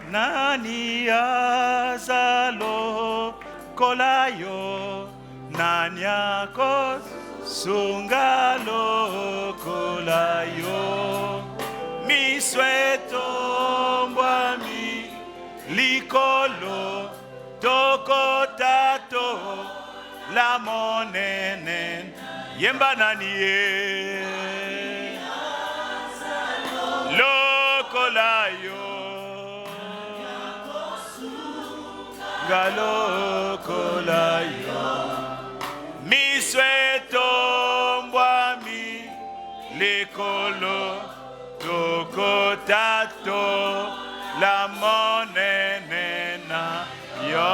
Nani azalo kolayo, nani akos sungalo kolayo. Mi sueto mbwami likolo toko tato la monene yemba nani ye lokolayo galokolayo mi sueto mbwami likolo toko tato la monene na yo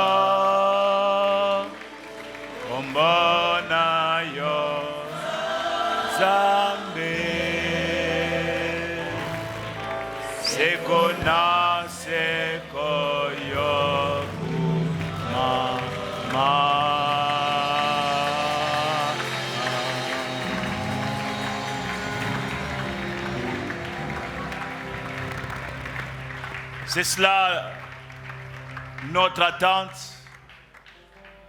ombona yo zambe seko na seko yo mama. C'est cela notre attente,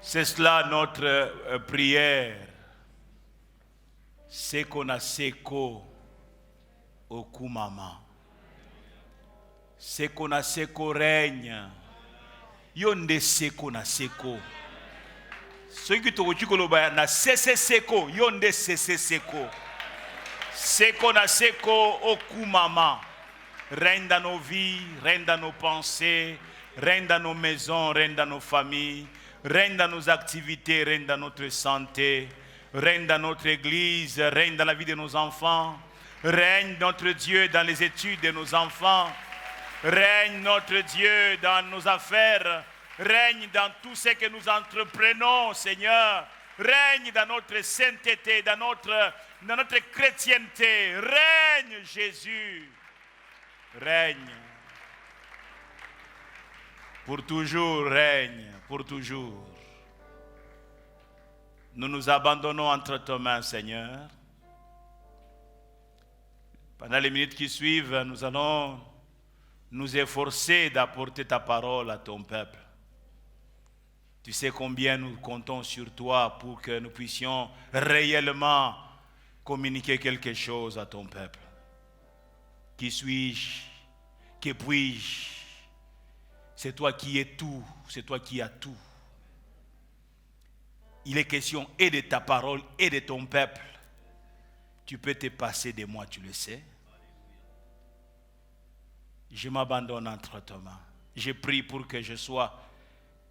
c'est cela notre prière. C'est qu'on a seko au kumama. C'est qu'on a seko règne. Yonde seko na seko. Ce qui te dit que na cesse seko, yonde cesse seko. Seko na seko au kumama. Règne dans nos vies, règne dans nos pensées, règne dans nos maisons, règne dans nos familles, règne dans nos activités, règne dans notre santé, règne dans notre église, règne dans la vie de nos enfants, règne notre Dieu dans les études de nos enfants, règne notre Dieu dans nos affaires, règne dans tout ce que nous entreprenons, Seigneur, règne dans notre sainteté, dans notre chrétienté, règne Jésus. Règne. Pour toujours, règne. Pour toujours. Nous nous abandonnons entre tes mains, Seigneur. Pendant les minutes qui suivent, nous allons nous efforcer d'apporter ta parole à ton peuple. Tu sais combien nous comptons sur toi pour que nous puissions réellement communiquer quelque chose à ton peuple. Qui suis-je? Que puis-je? C'est toi qui es tout. C'est toi qui as tout. Il est question et de ta parole et de ton peuple. Tu peux te passer de moi, tu le sais. Je m'abandonne entre tes mains. Je prie pour que je sois,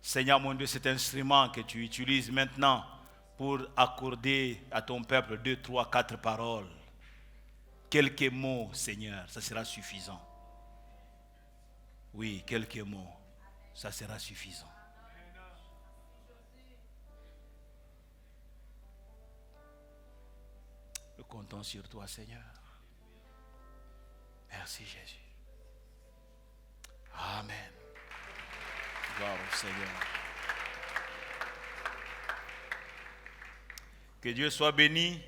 Seigneur mon Dieu, cet instrument que tu utilises maintenant pour accorder à ton peuple 2, 3, 4 paroles. Quelques mots, Seigneur, ça sera suffisant. Oui, quelques mots, ça sera suffisant. Nous comptons sur toi, Seigneur. Merci, Jésus. Amen. Gloire au Seigneur. Que Dieu soit béni.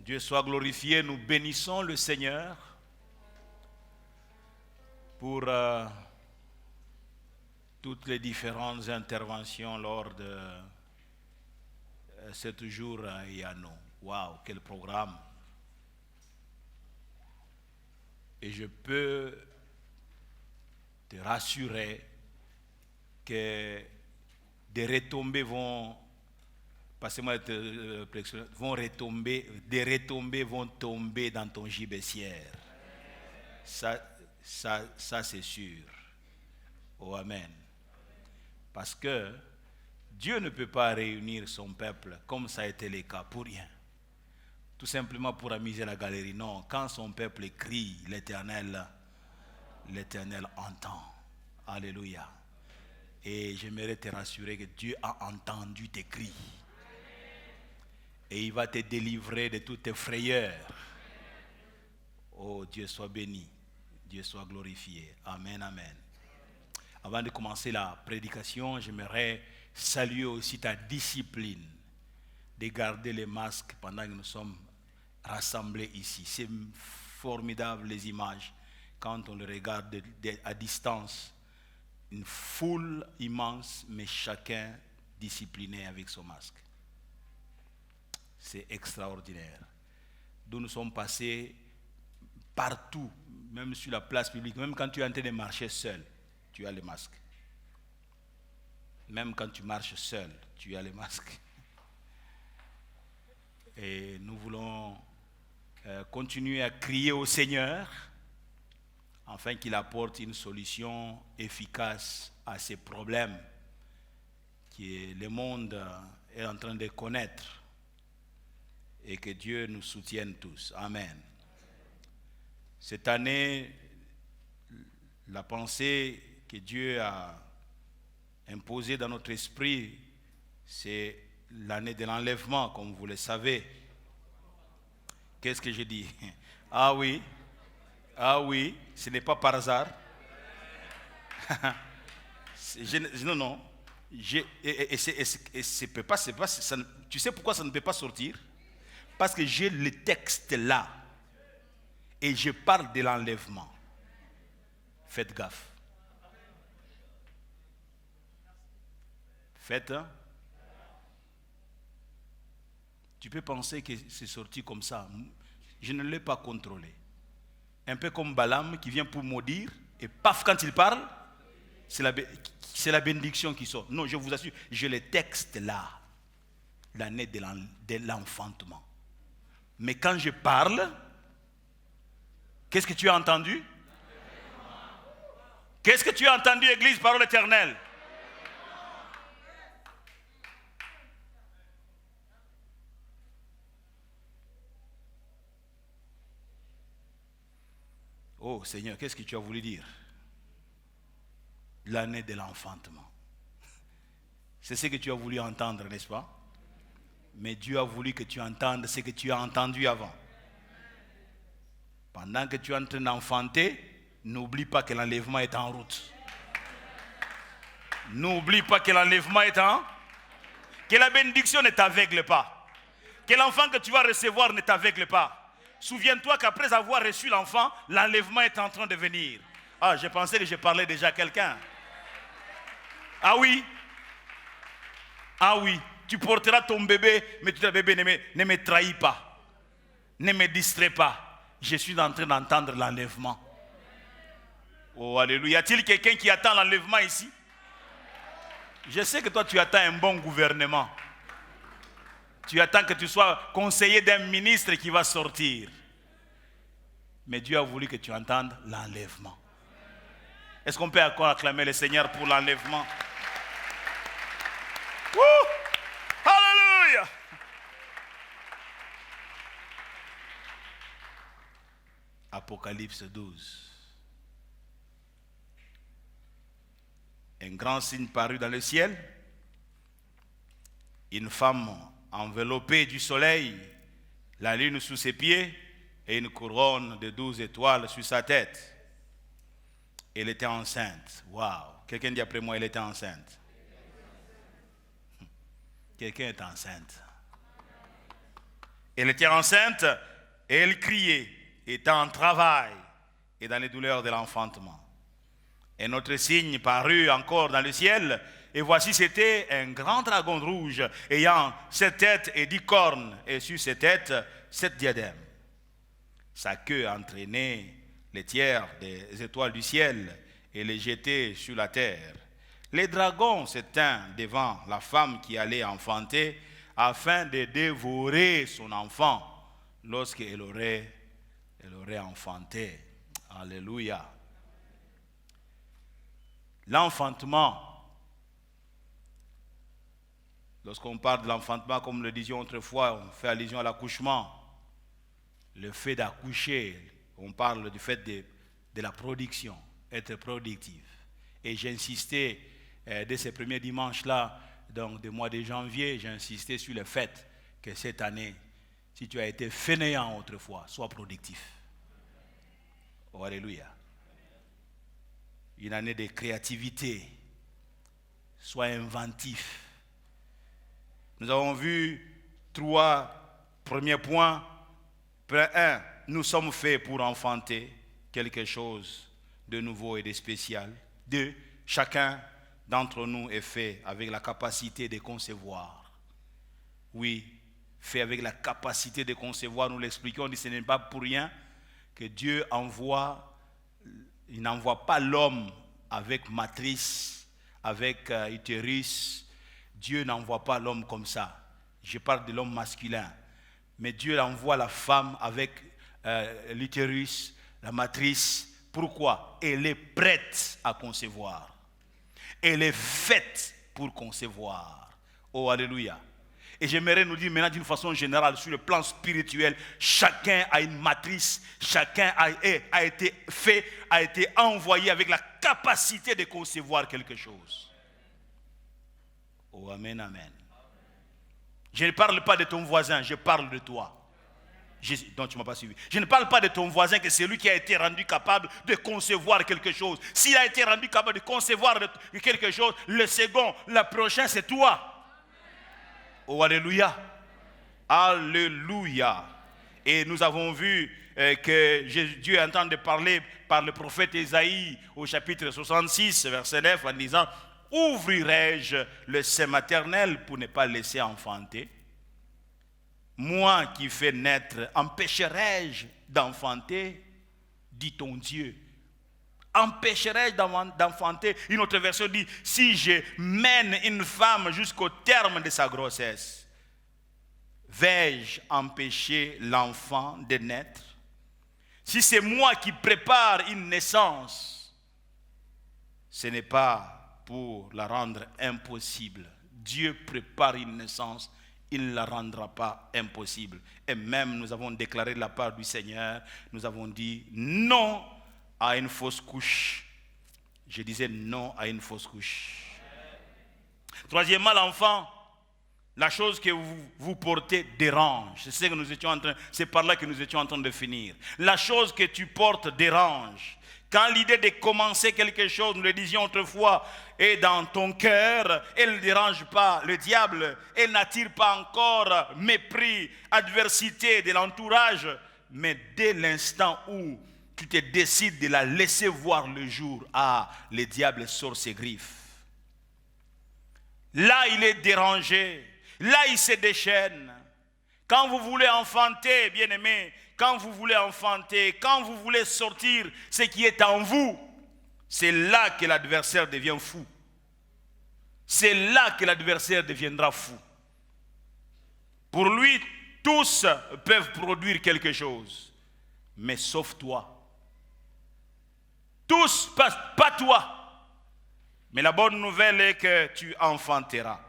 Dieu soit glorifié. Nous bénissons le Seigneur pour toutes les différentes interventions lors de ce jour à Yano. Waouh, quel programme! Et je peux te rassurer que des retombées vont, passez-moi vont retomber, des retombées vont tomber dans ton gibecière. Ça c'est sûr. Oh amen. Parce que Dieu ne peut pas réunir son peuple comme ça a été le cas pour rien. Tout simplement pour amuser la galerie. Non, quand son peuple crie, l'Éternel entend. Alléluia. Et j'aimerais te rassurer que Dieu a entendu tes cris. Et il va te délivrer de toutes tes frayeurs. Oh, Dieu soit béni. Dieu soit glorifié. Amen, amen. Avant de commencer la prédication, j'aimerais saluer aussi ta discipline de garder les masques pendant que nous sommes rassemblés ici. C'est formidable les images quand on le regarde à distance, une foule immense, mais chacun discipliné avec son masque. C'est extraordinaire. D'où nous sommes passés partout, même sur la place publique, même quand tu es en train de marcher seul, tu as le masque. Même quand tu marches seul, tu as le masque. Et nous voulons continuer à crier au Seigneur afin qu'il apporte une solution efficace à ces problèmes que le monde est en train de connaître et que Dieu nous soutienne tous. Amen. Cette année, la pensée que Dieu a imposée dans notre esprit, c'est l'année de l'enlèvement, comme vous le savez. Qu'est-ce que je dis? Ah oui, ce n'est pas par hasard. Non. Tu sais pourquoi ça ne peut pas sortir? Parce que j'ai le texte là. Et je parle de l'enlèvement. Faites gaffe. Faites. Tu peux penser que c'est sorti comme ça. Je ne l'ai pas contrôlé. Un peu comme Balaam qui vient pour maudire. Et paf, quand il parle, c'est la bénédiction qui sort. Non, je vous assure, j'ai le texte là. L'année de l'enfantement. Mais quand je parle, qu'est-ce que tu as entendu? Qu'est-ce que tu as entendu, Église, parole éternelle? Oh Seigneur, qu'est-ce que tu as voulu dire? L'année de l'enfantement. C'est ce que tu as voulu entendre, n'est-ce pas? Mais Dieu a voulu que tu entendes ce que tu as entendu avant. Pendant que tu es en train d'enfanter, n'oublie pas que l'enlèvement est en route. N'oublie pas que l'enlèvement est en... Que la bénédiction ne t'aveugle pas. Que l'enfant que tu vas recevoir ne t'aveugle pas. Souviens-toi qu'après avoir reçu l'enfant, l'enlèvement est en train de venir. Ah, je pensais que je parlais déjà à quelqu'un. Ah oui. Tu porteras ton bébé, mais ton bébé ne me trahit pas. Ne me distrait pas. Je suis en train d'entendre l'enlèvement. Oh, alléluia. Y a-t-il quelqu'un qui attend l'enlèvement ici? Je sais que toi, tu attends un bon gouvernement. Tu attends que tu sois conseiller d'un ministre qui va sortir. Mais Dieu a voulu que tu entendes l'enlèvement. Est-ce qu'on peut encore acclamer le Seigneur pour l'enlèvement? Alléluia! Apocalypse 12. Un grand signe parut dans le ciel. Une femme enveloppée du soleil, la lune sous ses pieds et une couronne de 12 étoiles sur sa tête. Elle était enceinte. Waouh! Quelqu'un dit après moi, elle était enceinte. Quelqu'un est enceinte. Elle était enceinte et elle criait, étant en travail et dans les douleurs de l'enfantement. Un autre signe parut encore dans le ciel, et voici c'était un grand dragon rouge, ayant 7 têtes et 10 cornes, et sur ses têtes 7 diadèmes. Sa queue entraînait les tiers des étoiles du ciel et les jetait sur la terre. Les dragons se tinrent devant la femme qui allait enfanter, afin de dévorer son enfant lorsqu'elle aurait enfanté. Alléluia. L'enfantement. Lorsqu'on parle de l'enfantement, comme le disions autrefois, on fait allusion à l'accouchement. Le fait d'accoucher, on parle du fait de la production, être productif. Et j'insistais, dès ces premiers dimanches-là, donc du mois de janvier, j'insistais sur le fait que cette année, si tu as été fainéant autrefois, sois productif. Oh, alléluia. Une année de créativité. Sois inventif. Nous avons vu 3 premiers points. Point 1, nous sommes faits pour enfanter. quelque chose de nouveau et de spécial. 2. Chacun d'entre nous est fait avec la capacité de concevoir. Oui, fait avec la capacité de concevoir. Nous l'expliquons, on dit ce n'est pas pour rien que Dieu il n'envoie pas l'homme avec matrice, avec utérus. Dieu n'envoie pas l'homme comme ça. Je parle de l'homme masculin. Mais Dieu envoie la femme avec l'utérus, la matrice. Pourquoi? Elle est prête à concevoir. Elle est faite pour concevoir. Oh, alléluia. Et j'aimerais nous dire maintenant d'une façon générale, sur le plan spirituel, chacun a une matrice, chacun a été fait, a été envoyé avec la capacité de concevoir quelque chose. Oh, amen, amen. Je ne parle pas de ton voisin, je parle de toi. Donc tu ne m'as pas suivi. Je ne parle pas de ton voisin, que c'est lui qui a été rendu capable de concevoir quelque chose. S'il a été rendu capable de concevoir quelque chose, le second, le prochain, c'est toi. Oh, alléluia. Alléluia. Et nous avons vu que Dieu est en train de parler par le prophète Ésaïe au chapitre 66, verset 9, en disant: ouvrirai-je le sein maternel pour ne pas laisser enfanter? Moi qui fais naître, empêcherai-je d'enfanter? Dit ton Dieu. Empêcherai-je d'enfanter? Une autre version dit: si je mène une femme jusqu'au terme de sa grossesse, vais-je empêcher l'enfant de naître? Si c'est moi qui prépare une naissance, ce n'est pas pour la rendre impossible. Dieu prépare une naissance, il ne la rendra pas impossible. Et même nous avons déclaré de la part du Seigneur, nous avons dit non à une fausse couche. Je disais non à une fausse couche. Troisièmement, l'enfant, la chose que vous portez dérange. C'est par là que nous étions en train de finir. La chose que tu portes dérange. Quand l'idée de commencer quelque chose, nous le disions autrefois, est dans ton cœur, elle ne dérange pas le diable, elle n'attire pas encore mépris, adversité de l'entourage, mais dès l'instant où tu te décides de la laisser voir le jour, le diable sort ses griffes. Là, il est dérangé, là, il se déchaîne. Quand vous voulez enfanter, bien-aimés, quand vous voulez enfanter, quand vous voulez sortir ce qui est en vous, c'est là que l'adversaire devient fou. C'est là que l'adversaire deviendra fou. Pour lui, tous peuvent produire quelque chose, mais sauf toi. Tous, pas toi. Mais la bonne nouvelle est que tu enfanteras.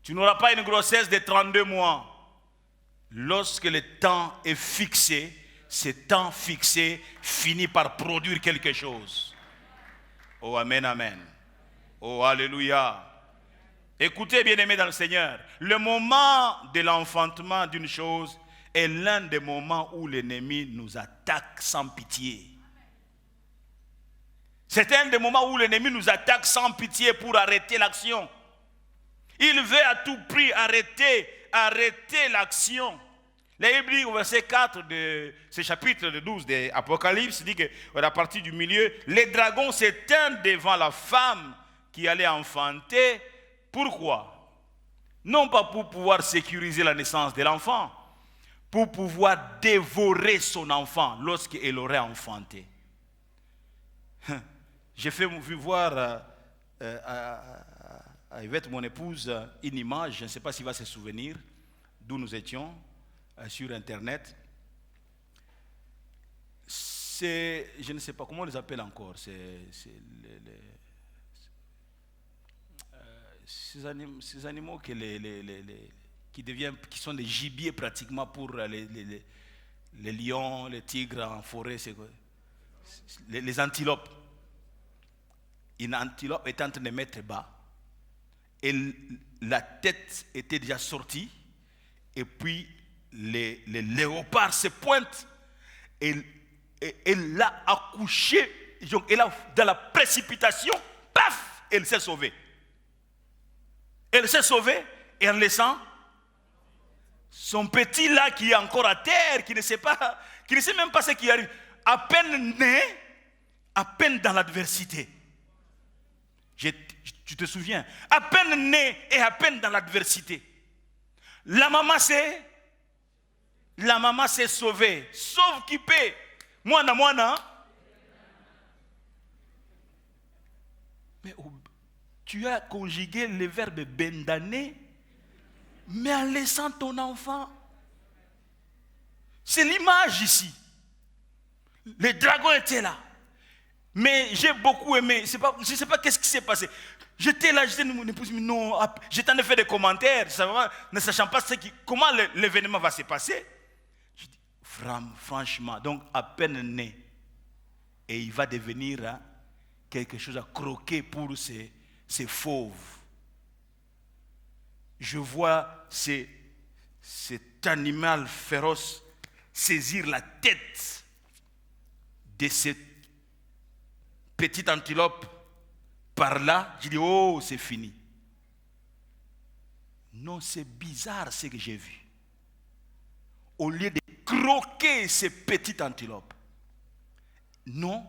Tu n'auras pas une grossesse de 32 mois. Lorsque le temps est fixé, ce temps fixé finit par produire quelque chose. Oh, amen, amen. Oh, alléluia. Écoutez, bien-aimés dans le Seigneur, le moment de l'enfantement d'une chose est l'un des moments où l'ennemi nous attaque sans pitié. C'est un des moments où l'ennemi nous attaque sans pitié pour arrêter l'action. Il veut à tout prix arrêter l'action. La Bible dit au verset 4 de ce chapitre 12 de l'Apocalypse, dit que à partir du milieu, les dragons s'éteignent devant la femme qui allait enfanter. Pourquoi? Non pas pour pouvoir sécuriser la naissance de l'enfant, pour pouvoir dévorer son enfant lorsqu'elle aurait enfanté. J'ai vu voir à Yvette, mon épouse, une image, je ne sais pas s'il va se souvenir d'où nous étions, sur Internet. Je ne sais pas comment on les appelle encore, ces animaux qui sont des gibiers pratiquement pour les lions, les tigres en forêt, les antilopes. Une antilope est en train de mettre bas. Et la tête était déjà sortie. Et puis les léopards se pointent. Et elle l'a accouché. Donc, dans la précipitation, paf, elle s'est sauvée. Elle s'est sauvée et en laissant son petit là qui est encore à terre, qui ne sait même pas ce qui arrive. à peine né, à peine dans l'adversité. Tu te souviens? À peine né et à peine dans l'adversité. La maman s'est sauvée. Sauve qui paie. Moi. Mais tu as conjugué le verbe bendaner, mais en laissant ton enfant. C'est l'image ici. Les dragons étaient là. Mais j'ai beaucoup aimé. Je ne sais pas qu'est-ce qui s'est passé. J'étais là, j'étais mon épouse, mais non, j'étais en train de faire des commentaires, ne sachant pas comment l'événement va se passer. Je dis, franchement, donc à peine né, et il va devenir quelque chose à croquer pour ces fauves. Je vois cet animal féroce saisir la tête de cette petite antilope par là. Je dis, oh, c'est fini. Non, c'est bizarre ce que j'ai vu. Au lieu de croquer ces petites antilopes, non,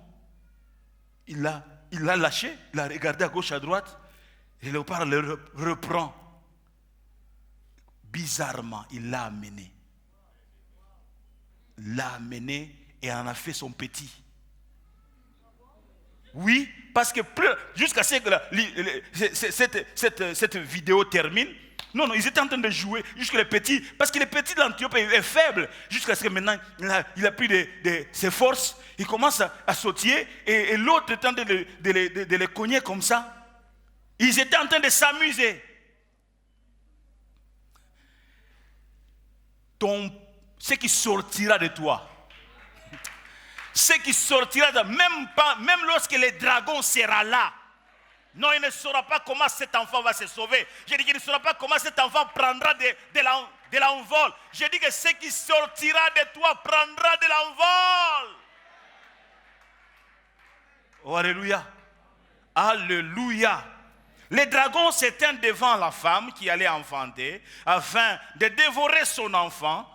il l'a lâché, il a regardé à gauche, à droite, et le léopard le reprend. Bizarrement, il l'a amené. Et en a fait son petit. Oui, parce que jusqu'à ce que cette vidéo termine, non, ils étaient en train de jouer jusqu'à les petits, parce que le petit de l'Antiope est faible, jusqu'à ce que maintenant il a pris ses forces, il commence à sautiller, et l'autre est en train de les cogner comme ça. Ils étaient en train de s'amuser. Ce qui sortira de toi, ce qui sortira de même lorsque le dragon sera là, non, il ne saura pas comment cet enfant va se sauver. Je dis qu'il ne saura pas comment cet enfant prendra de l'envol. Je dis que ce qui sortira de toi prendra de l'envol. Oh, alléluia. Alléluia. Les dragons s'éteignent devant la femme qui allait enfanter afin de dévorer son enfant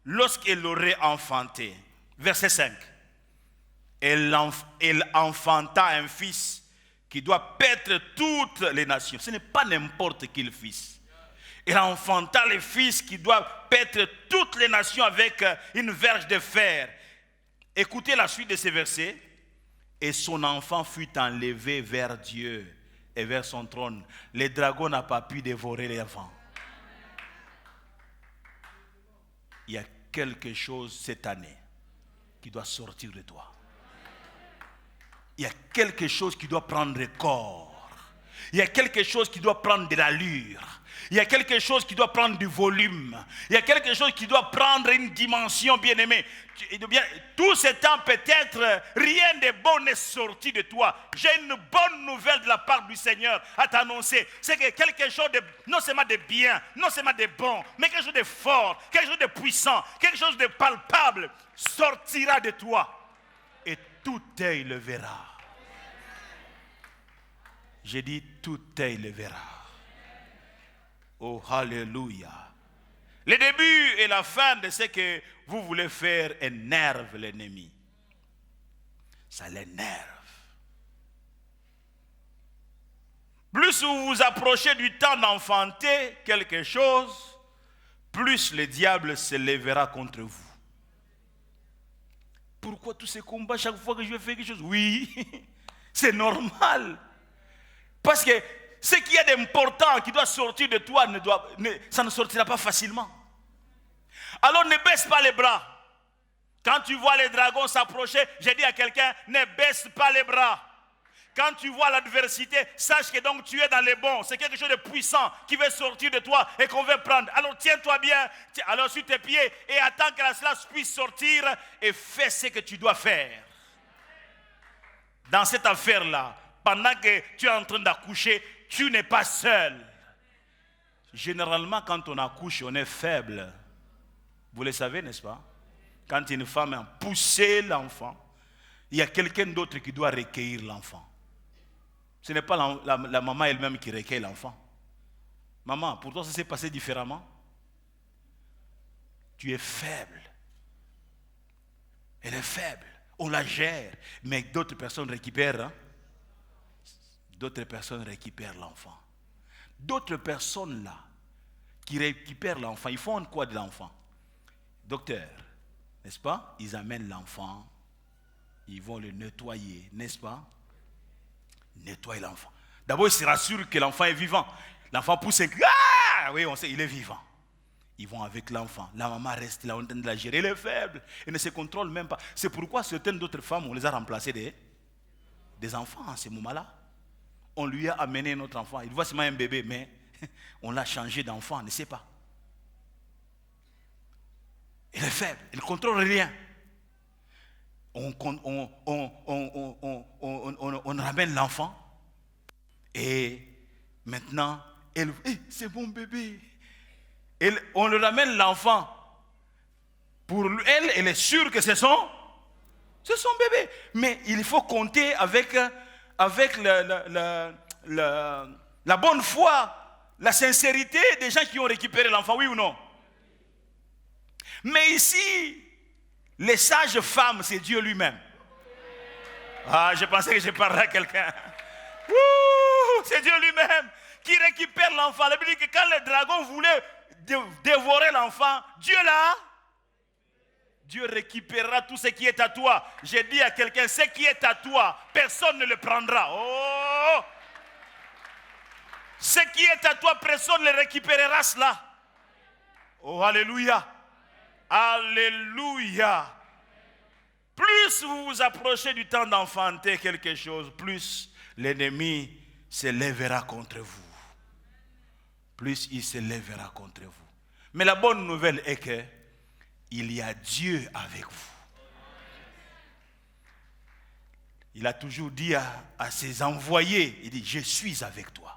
lorsqu'elle l'aurait enfanté. Verset 5. Elle enfanta un fils qui doit paître toutes les nations. Ce n'est pas n'importe quel fils. Elle enfanta le fils qui doit paître toutes les nations avec une verge de fer. Écoutez la suite de ces versets. Et son enfant fut enlevé vers Dieu et vers son trône. Le dragon n'a pas pu dévorer l'enfant. Il y a quelque chose cette année qui doit sortir de toi. Il y a quelque chose qui doit prendre corps. Il y a quelque chose qui doit prendre de l'allure. Il y a quelque chose qui doit prendre du volume. Il y a quelque chose qui doit prendre une dimension bien-aimée. Tout ce temps, peut-être, rien de bon n'est sorti de toi. J'ai une bonne nouvelle de la part du Seigneur à t'annoncer. C'est que quelque chose de, non seulement de bien, non seulement de bon, mais quelque chose de fort, quelque chose de puissant, quelque chose de palpable sortira de toi. Et tout œil le verra. J'ai dit tout œil le verra. Oh, alléluia. Le début et la fin de ce que vous voulez faire énerve l'ennemi. Ça l'énerve. Plus vous vous approchez du temps d'enfanter quelque chose, plus le diable se lèvera contre vous. Pourquoi tous ces combats chaque fois que je vais faire quelque chose? Oui, c'est normal. Parce que ce qu'il y a d'important qui doit sortir de toi, ça ne sortira pas facilement. Alors ne baisse pas les bras. Quand tu vois les dragons s'approcher, j'ai dit à quelqu'un, ne baisse pas les bras. Quand tu vois l'adversité, sache que donc tu es dans les bons. C'est quelque chose de puissant qui veut sortir de toi et qu'on veut prendre. Alors tiens-toi bien, alors sur tes pieds et attends que cela puisse sortir et fais ce que tu dois faire. Dans cette affaire-là, pendant que tu es en train d'accoucher, tu n'es pas seul. Généralement, quand on accouche, on est faible. Vous le savez, n'est-ce pas? Quand une femme a poussé l'enfant, il y a quelqu'un d'autre qui doit recueillir l'enfant. Ce n'est pas la maman elle-même qui recueille l'enfant. Maman, pour toi, ça s'est passé différemment. Tu es faible. Elle est faible. on la gère, mais d'autres personnes récupèrent. Hein? D'autres personnes récupèrent l'enfant. D'autres personnes là, qui récupèrent l'enfant, ils font quoi de l'enfant? Docteur, n'est-ce pas? Ils amènent l'enfant, ils vont le nettoyer, n'est-ce pas? Nettoyer l'enfant. D'abord, ils se rassurent que l'enfant est vivant. L'enfant pousse un cri. Ah! Oui, on sait, il est vivant. Ils vont avec l'enfant. La maman reste là, on tente de la gérer. Elle est faible. Elle ne se contrôle même pas. C'est pourquoi certaines d'autres femmes, on les a remplacées des enfants à ce moment-là. On lui a amené notre enfant. Il voit seulement un bébé, mais on l'a changé d'enfant, on ne sait pas. Elle est faible, elle ne contrôle rien. On ramène l'enfant et maintenant, c'est mon bébé. On le ramène l'enfant. Pour elle, elle est sûre que c'est son bébé. Mais il faut compter avec la bonne foi, la sincérité des gens qui ont récupéré l'enfant, oui ou non? Mais ici, les sages femmes, c'est Dieu lui-même. Ah, je pensais que je parlais à quelqu'un. C'est Dieu lui-même qui récupère l'enfant. La Bible dit que quand le dragon voulait dévorer l'enfant, Dieu récupérera tout ce qui est à toi. J'ai dit à quelqu'un, ce qui est à toi, personne ne le prendra. Oh! Ce qui est à toi, personne ne récupérera cela. Oh, alléluia. Alléluia. Plus vous vous approchez du temps d'enfanter quelque chose, plus l'ennemi se lèvera contre vous. Plus il se lèvera contre vous. Mais la bonne nouvelle est que il y a Dieu avec vous. Il a toujours dit à ses envoyés, il dit, je suis avec toi.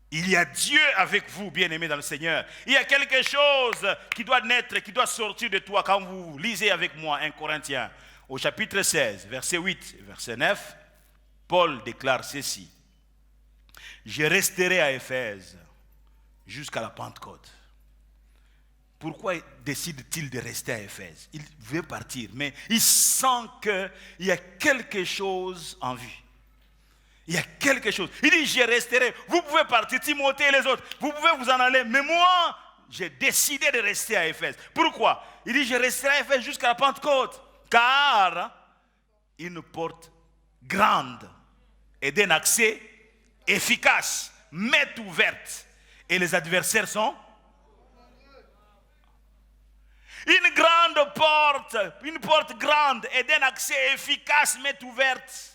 Il y a Dieu avec vous, bien-aimés dans le Seigneur. Il y a quelque chose qui doit naître, qui doit sortir de toi quand vous lisez avec moi 1 Corinthiens, au chapitre 16, verset 8, verset 9. Paul déclare ceci. Je resterai à Éphèse jusqu'à la Pentecôte. Pourquoi décide-t-il de rester à Éphèse? Il veut partir, mais il sent qu'il y a quelque chose en vue. Il y a quelque chose. Il dit, je resterai. Vous pouvez partir, Timothée et les autres. Vous pouvez vous en aller. Mais moi, j'ai décidé de rester à Éphèse. Pourquoi? Il dit, je resterai à Éphèse jusqu'à la Pentecôte. Car une porte grande et d'un accès efficace m'est ouverte. Et les adversaires sont? Une porte grande et d'un accès efficace m'est ouverte.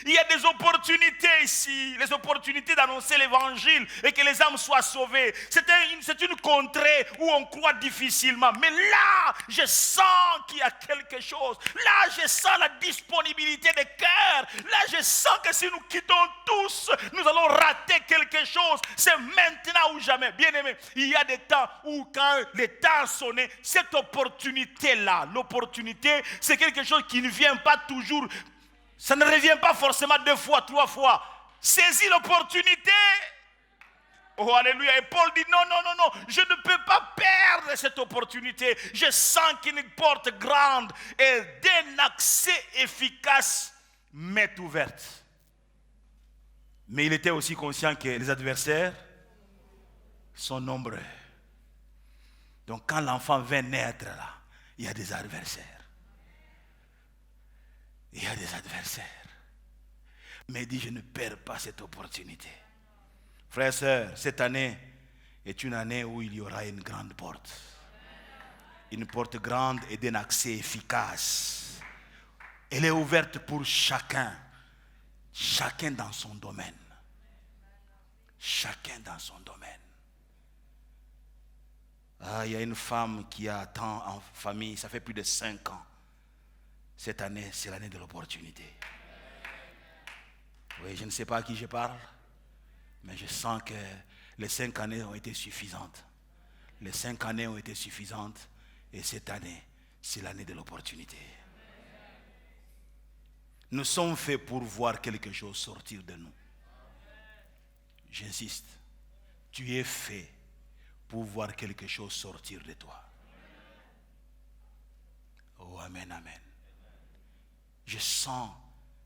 Il y a des opportunités ici, les opportunités d'annoncer l'évangile et que les âmes soient sauvées. C'est une contrée où on croit difficilement. Mais là, je sens qu'il y a quelque chose. Là, je sens la disponibilité des cœurs. Là, je sens que si nous quittons tous, nous allons rater quelque chose. C'est maintenant ou jamais. Bien aimé, il y a des temps où quand le temps sonne, cette opportunité-là, l'opportunité, c'est quelque chose qui ne vient pas toujours. Ça ne revient pas forcément 2 fois, 3 fois. Saisis l'opportunité. Oh, alléluia. Et Paul dit, non, je ne peux pas perdre cette opportunité. Je sens qu'une porte grande et d'un accès efficace m'est ouverte. Mais il était aussi conscient que les adversaires sont nombreux. Donc quand l'enfant vient naître là, il y a des adversaires. Il y a des adversaires. Mais il dit, je ne perds pas cette opportunité. Frères et sœurs, cette année est une année où il y aura une grande porte. Une porte grande et d'un accès efficace. Elle est ouverte pour chacun. Chacun dans son domaine. Chacun dans son domaine. Ah, il y a une femme qui attend en famille, ça fait plus de 5 ans. Cette année, c'est l'année de l'opportunité. Oui, je ne sais pas à qui je parle, mais je sens que les 5 années ont été suffisantes. Les 5 années ont été suffisantes et cette année, c'est l'année de l'opportunité. Nous sommes faits pour voir quelque chose sortir de nous. J'insiste, tu es fait pour voir quelque chose sortir de toi. Oh, amen, amen. Je sens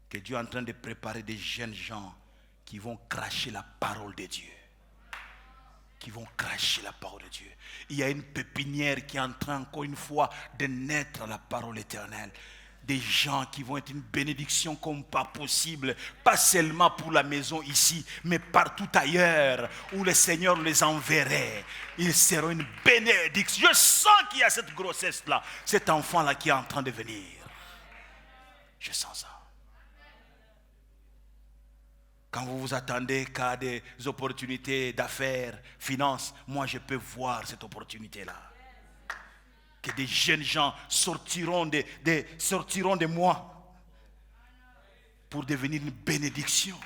que Dieu est en train de préparer des jeunes gens qui vont cracher la parole de Dieu. Qui vont cracher la parole de Dieu. Il y a une pépinière qui est en train encore une fois de naître à la parole éternelle. Des gens qui vont être une bénédiction comme pas possible, pas seulement pour la maison ici, mais partout ailleurs où le Seigneur les enverrait. Ils seront une bénédiction. Je sens qu'il y a cette grossesse-là, cet enfant-là qui est en train de venir. Je sens ça. Quand vous vous attendez qu'à des opportunités d'affaires, finances, moi je peux voir cette opportunité-là. Que des jeunes gens sortiront de moi pour devenir une bénédiction.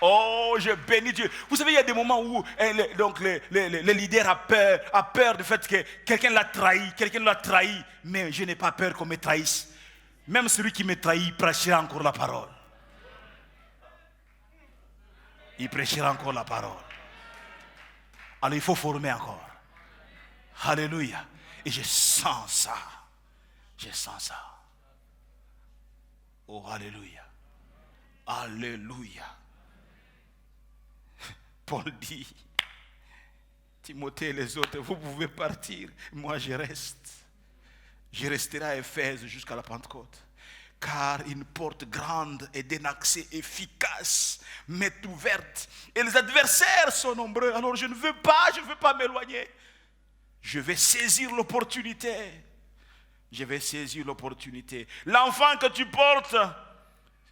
Oh, je bénis Dieu. Vous savez, il y a des moments où le leader a peur du fait que quelqu'un l'a trahi, mais je n'ai pas peur qu'on me trahisse. Même celui qui me trahit prêchera encore la parole. Il prêchera encore la parole. Alors il faut former encore. Alléluia. Et je sens ça. Je sens ça. Oh, alléluia. Alléluia. Paul dit, Timothée et les autres, vous pouvez partir. Moi, je reste. Je resterai à Éphèse jusqu'à la Pentecôte. Car une porte grande et d'un accès efficace m'est ouverte. Et les adversaires sont nombreux. Alors je ne veux pas m'éloigner. Je vais saisir l'opportunité. Je vais saisir l'opportunité. L'enfant que tu portes,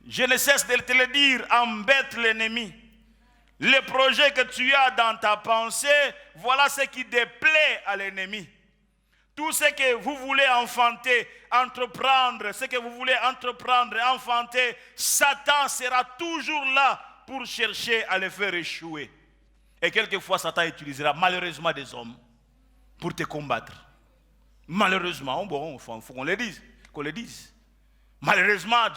je ne cesse de te le dire, embête l'ennemi. Le projet que tu as dans ta pensée, voilà ce qui déplaît à l'ennemi. Tout ce que vous voulez entreprendre, enfanter, Satan sera toujours là pour chercher à le faire échouer. Et quelquefois, Satan utilisera malheureusement des hommes pour te combattre. Malheureusement, bon, il faut qu'on le dise. Malheureusement,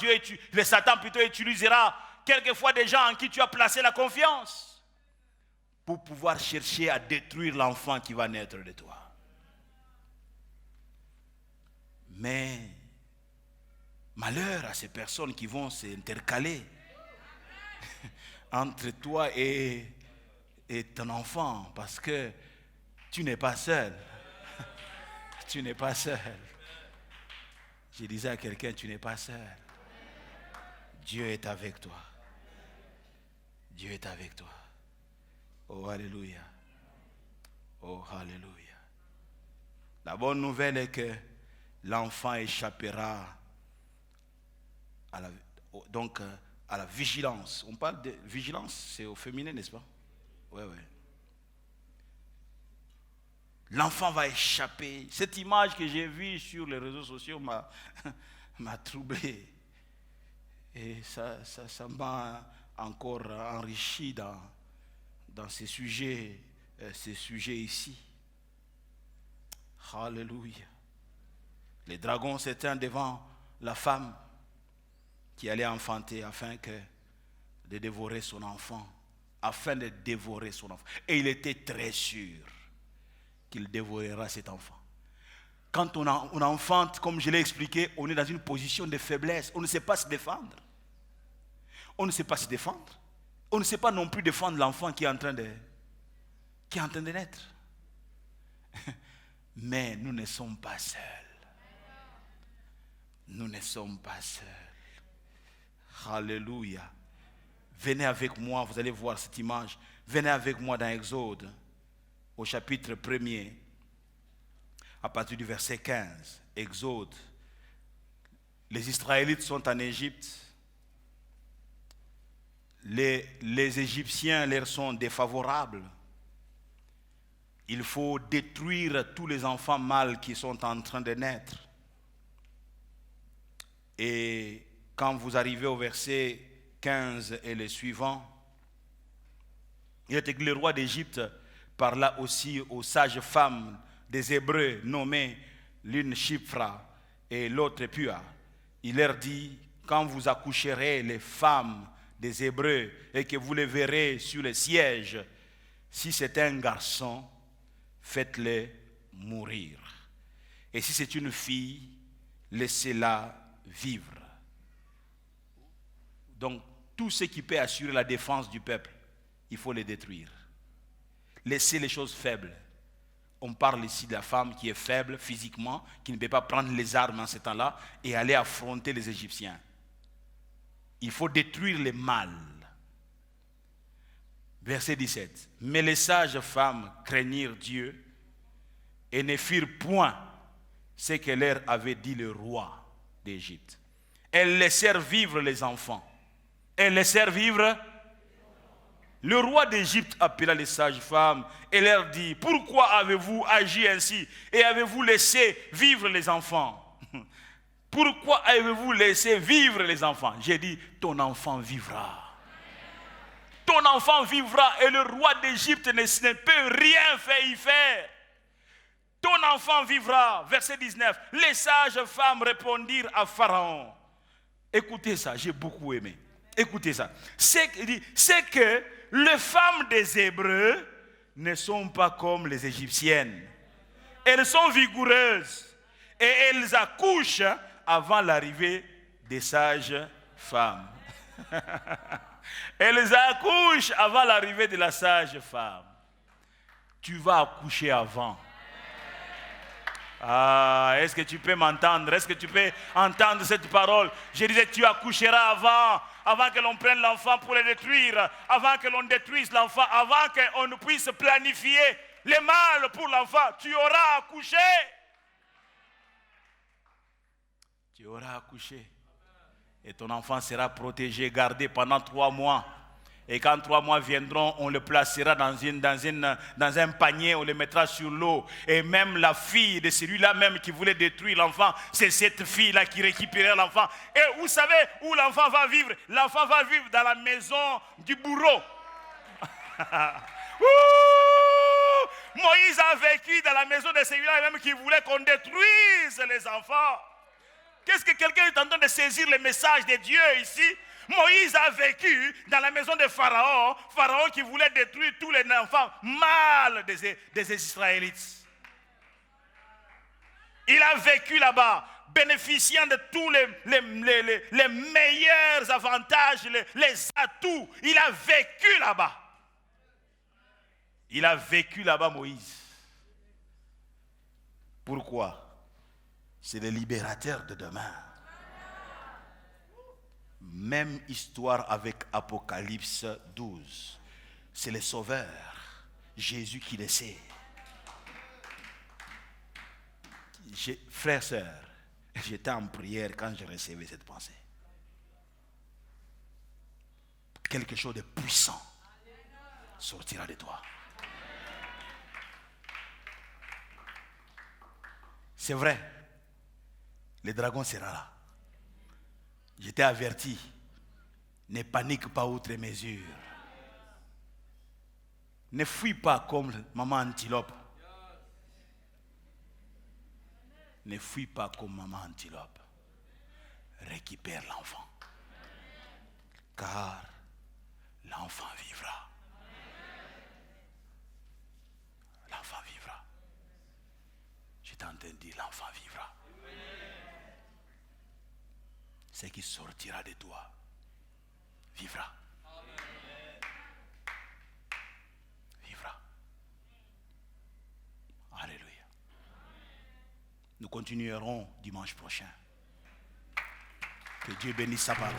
le Satan plutôt utilisera quelquefois des gens en qui tu as placé la confiance pour pouvoir chercher à détruire l'enfant qui va naître de toi. Mais malheur à ces personnes qui vont s'intercaler entre toi et ton enfant, parce que tu n'es pas seul. Tu n'es pas seul. Je disais à quelqu'un, tu n'es pas seul. Dieu est avec toi. Dieu est avec toi. Oh, alléluia. Oh, alléluia. La bonne nouvelle est que l'enfant échappera à la vigilance. On parle de vigilance, c'est au féminin, n'est-ce pas? Oui. L'enfant va échapper. Cette image que j'ai vue sur les réseaux sociaux m'a troublé. Et ça m'a encore enrichi dans ces sujets ici. Alléluia. Les dragons s'éteignent devant la femme qui allait enfanter afin de dévorer son enfant. Et il était très sûr qu'il dévorera cet enfant. Quand on enfante, comme je l'ai expliqué, on est dans une position de faiblesse. On ne sait pas se défendre. On ne sait pas se défendre. On ne sait pas non plus défendre l'enfant qui est en train de naître. Mais nous ne sommes pas seuls. Nous ne sommes pas seuls. Alléluia. Venez avec moi, vous allez voir cette image. Venez avec moi dans Exode, au chapitre 1er, à partir du verset 15. Exode. Les Israélites sont en Égypte. Les Égyptiens leur sont défavorables. Il faut détruire tous les enfants mâles qui sont en train de naître. Et quand vous arrivez au verset 15 et les suivants, il était que le roi d'Égypte parla aussi aux sages femmes des Hébreux nommées l'une Shipra et l'autre Pua. Il leur dit, quand vous accoucherez les femmes des Hébreux et que vous les verrez sur le siège, si c'est un garçon, faites-le mourir. Et si c'est une fille, laissez-la vivre. Donc, tout ce qui peut assurer la défense du peuple, il faut les détruire. Laisser les choses faibles. On parle ici de la femme qui est faible physiquement, qui ne peut pas prendre les armes en ce temps-là et aller affronter les Égyptiens. Il faut détruire les mâles. Verset 17. Mais les sages femmes craignirent Dieu et ne firent point ce que leur avait dit le roi d'Égypte. Elles laissèrent vivre les enfants. Elles laissèrent vivre. Le roi d'Égypte appela les sages-femmes et leur dit, pourquoi avez-vous agi ainsi et avez-vous laissé vivre les enfants? Pourquoi avez-vous laissé vivre les enfants? J'ai dit, ton enfant vivra. Ton enfant vivra et le roi d'Égypte ne peut rien y faire. Ton enfant vivra. Verset 19. Les sages-femmes répondirent à Pharaon. Écoutez ça, j'ai beaucoup aimé. Écoutez ça. C'est que les femmes des Hébreux ne sont pas comme les Égyptiennes. Elles sont vigoureuses et elles accouchent avant l'arrivée des sages femmes. Elles accouchent avant l'arrivée de la sage femme. Tu vas accoucher avant. Ah, est-ce que tu peux m'entendre? Est-ce que tu peux entendre cette parole? Je disais, tu accoucheras avant que l'on prenne l'enfant pour le détruire, avant que l'on détruise l'enfant, avant qu'on ne puisse planifier les mâles pour l'enfant. Tu auras accouché. Tu auras accouché. Et ton enfant sera protégé, gardé pendant 3 mois. Et quand 3 mois viendront, on le placera dans un panier, on le mettra sur l'eau. Et même la fille de celui-là même qui voulait détruire l'enfant, c'est cette fille-là qui récupérera l'enfant. Et vous savez où l'enfant va vivre? L'enfant va vivre dans la maison du bourreau. Moïse a vécu dans la maison de celui-là même qui voulait qu'on détruise les enfants. Qu'est-ce que quelqu'un est en train de saisir le message de Dieu ici? Moïse a vécu dans la maison de Pharaon, Pharaon qui voulait détruire tous les enfants mâles des Israélites. Il a vécu là-bas, bénéficiant de tous les meilleurs avantages, les atouts. Il a vécu là-bas. Il a vécu là-bas, Moïse. Pourquoi? C'est le libérateur de demain. Même histoire avec Apocalypse 12. C'est le sauveur, Jésus qui le sait. Frères, sœurs, j'étais en prière quand je recevais cette pensée. Quelque chose de puissant sortira de toi. C'est vrai, le dragon sera là. J'étais averti, ne panique pas outre mesure. Ne fuis pas comme maman antilope. Ne fuis pas comme maman antilope. Récupère l'enfant. Car l'enfant vivra. L'enfant vivra. Je t'entends dire, l'enfant vivra. Ce qui sortira de toi vivra. Vivra. Alléluia. Nous continuerons dimanche prochain. Que Dieu bénisse sa parole.